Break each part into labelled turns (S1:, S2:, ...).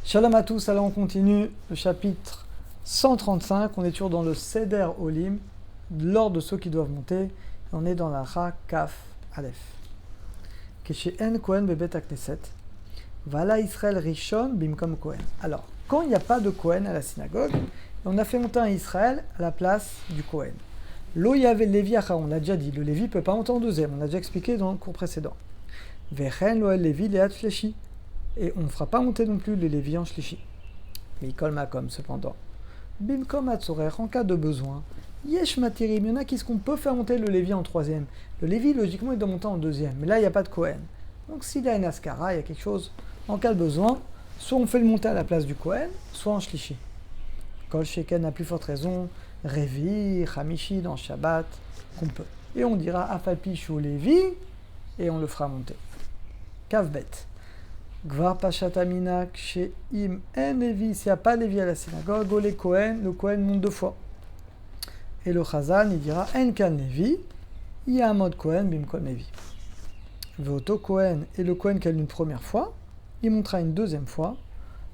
S1: Shalom à tous, alors on continue le chapitre 135, on est toujours dans le Seder Olim, l'ordre de ceux qui doivent monter, on est dans la Ra Kaf Aleph. Keshe En Kohen Bebet HaKnesset, Vala Israël Rishon Bimkom Kohen. Alors, quand il n'y a pas de Kohen à la synagogue, on a fait monter un Israël à la place du Kohen. Lo Yavé Lévi Acha, on l'a déjà dit, le Lévi ne peut pas monter en deuxième, on a déjà expliqué dans le cours précédent. Vechen Lo Lévi Leat Fleshi. Et on ne fera pas monter non plus les Lévi en Shlishi. Mais Kol Makom, cependant. Bimkom Atzorer, en cas de besoin. Yesh Matirim, il y en a qui qu'on peut faire monter le Lévi en troisième. Le Lévi, logiquement, il doit monter en deuxième. Mais là, il n'y a pas de Kohen. Donc s'il y a une Askara, il y a quelque chose, en cas de besoin, soit on fait le monter à la place du Kohen, soit en Shlishi. Kol Sheken a plus forte raison, Revi, Hamishi, dans Shabbat, qu'on peut. Et on dira Afalpi ou Lévi, et on le fera monter. Kavbet. Gvar Pashatamina, chez Im En Lévi, s'il n'y a pas Lévi à la synagogue, le Kohen monte deux fois. Et le Chazan, il dira En Kan Lévi, il y a un mode Kohen, Bimkom Lévi. Veoto Kohen, et le Kohen qui a une première fois, il montera une deuxième fois.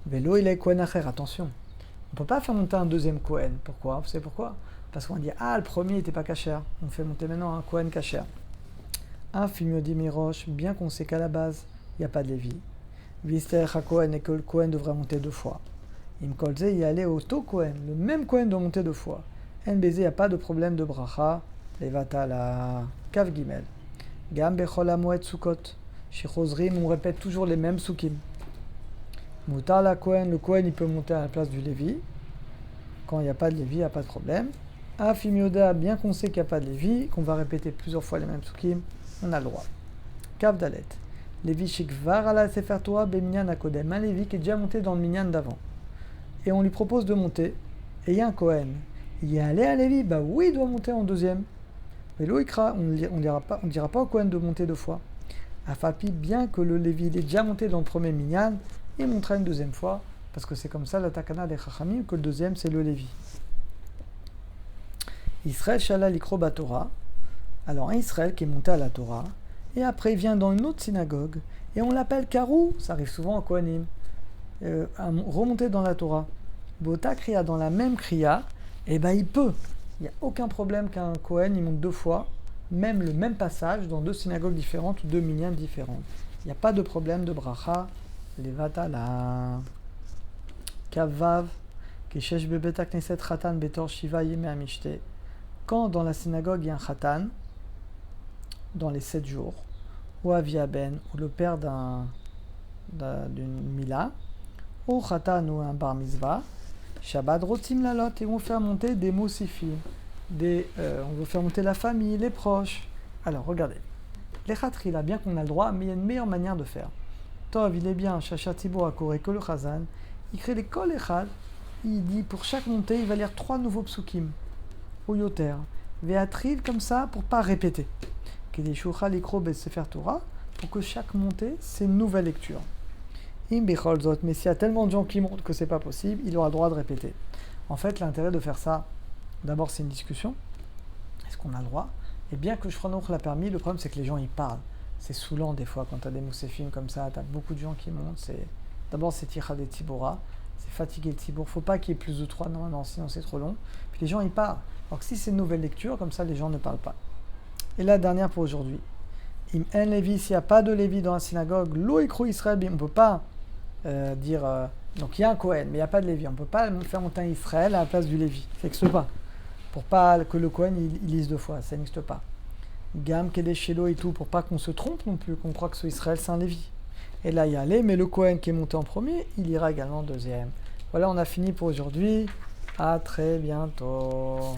S1: Velo, il est Kohen Acher, attention. On ne peut pas faire monter un deuxième Kohen. Pourquoi? Vous savez pourquoi? Parce qu'on dit le premier n'était pas kasher. On fait monter maintenant un Kohen kasher. Un Fimiodi Mirosh, bien qu'on sait qu'à la base, il n'y a pas de Lévi. Vister HaKohen, et que le Kohen devrait monter deux fois. Imkolze, y aller au To Kohen, le même Kohen doit monter deux fois. NBZ, il n'y a pas de problème de bracha. Levata la Kav Gimel. Gam Bechol Amoed Sukkot. Chez Chosrim, on répète toujours les mêmes Sukkim. Moutar la Kohen, le Kohen, il peut monter à la place du Lévi. Quand il n'y a pas de Lévi, il n'y a pas de problème. Afimioda, bien qu'on sait qu'il n'y a pas de Lévi, qu'on va répéter plusieurs fois les mêmes Sukkim, on a le droit. Kav Dalet. Lévi Shikvar ala Sefer Torah Beminyan Akodem. Un Lévi qui est déjà monté dans le Minyan d'avant. Et on lui propose de monter. Et il y a un Kohen. Il y a allé à Lévi, bah oui, il doit monter en deuxième. Mais l'Oikra, on ne dira pas au Kohen de monter deux fois. Afapi, bien que le Lévi il est déjà monté dans le premier Minyan, il montera une deuxième fois, parce que c'est comme ça la Takana des Chachamim, que le deuxième c'est le Lévi. Israël Shala Likro Batora. Alors un Israël qui est monté à la Torah, et après il vient dans une autre synagogue, et on l'appelle Karou, ça arrive souvent en Kohanim, à remonter dans la Torah. Bota Kriya, dans la même Kriya, et ben il peut. Il n'y a aucun problème qu'un Kohen il monte deux fois, même le même passage, dans deux synagogues différentes ou deux minyan différentes. Il n'y a pas de problème de bracha, levata la kavav, keshesh bebet hakneset chatan betor shiva yeme amishte. Quand dans la synagogue il y a un chatan, dans les 7 jours, ou aviaben, ou le père d'une mila, ou chatan ou un bar mitzvah, Shabbat rotim lalot, ils vont faire monter des moussifim, on veut faire monter la famille, les proches. Alors regardez, les khatrila, bien qu'on a le droit, mais il y a une meilleure manière de faire. Tov, il est bien, Shashat Tibor Akore, que le Chazan, il crée les kol echad, il dit pour chaque montée, il va lire 3 nouveaux psukim, ou yoter, veatril comme ça, pour pas répéter. Pour que chaque montée, c'est une nouvelle lecture. Mais s'il y a tellement de gens qui montent que c'est pas possible, il aura le droit de répéter. En fait, l'intérêt de faire ça, d'abord c'est une discussion. Est-ce qu'on a le droit? Et bien que Shulchan l'a permis, le problème c'est que les gens ils parlent. C'est saoulant des fois quand tu as des moussefim comme ça, tu as beaucoup de gens qui montent. D'abord c'est Ticha des Tibora, c'est fatiguer le Tibour. Faut pas qu'il y ait plus de 3 non, sinon c'est trop long. Puis les gens ils parlent. Alors que si c'est une nouvelle lecture, comme ça les gens ne parlent pas. Et la dernière pour aujourd'hui. Im en Lévi, s'il n'y a pas de Lévi dans la synagogue, lo ikro Israël, on ne peut pas dire. Donc il y a un Kohen, mais il n'y a pas de Lévi. On ne peut pas faire monter un Israël à la place du Lévi. Ça n'existe pas. Pour pas que le Kohen il lise deux fois. Ça n'existe pas. Gam, Kedeshelo et tout, pour pas qu'on se trompe non plus, qu'on croit que ce Israël c'est un Lévi. Et là il y a allé, mais le Kohen qui est monté en premier, il ira également en deuxième. Voilà, on a fini pour aujourd'hui. À très bientôt.